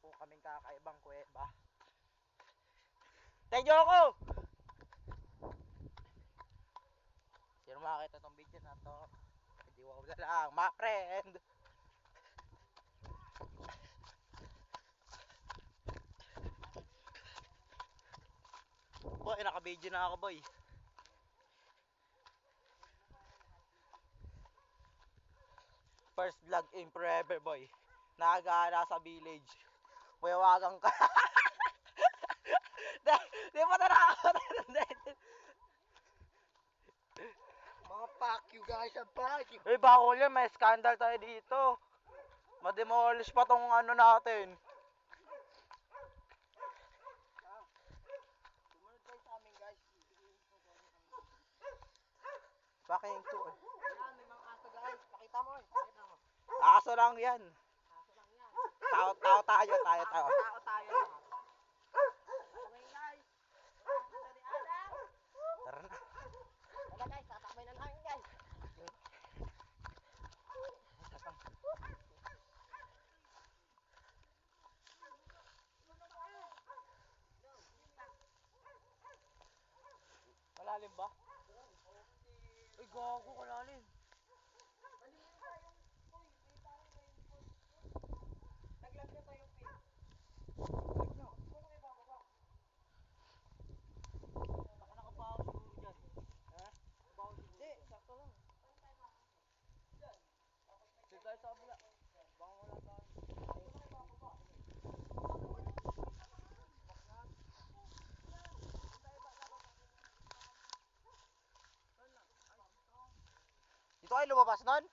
po kaming kakaibang kuweba. Thank you ako! Sino makakita tong video na to? Hindi wow na lang, mga friend! Boy, naka-video na ako, boy. First vlog in forever, boy. Nakagana sa village. Mayawagang ka. Di ba na nakakatanan din? Mga fuck you guys, ang fuck you. Eh, bako yan. May scandal tayo dito. Mademolish pa tong ano natin. Sumunod kayo sa amin guys. Fucking to. Yan, may mga aso guys. Pakita mo eh. Pakita mo. Aso lang yan. Aso lang yan. Tao tayo. Tao tayo lang. Okay guys. Tara na. Wala guys, tatakbay na namin guys. Malalim ba? Uy, gago, kalalim. Naglag na tayong pin. Baka nakabaho siguro dyan. Ha? Hindi, sakto lang. Sige tayo sa kabila. Baka wala tayo. Dito kayo lumabas nun?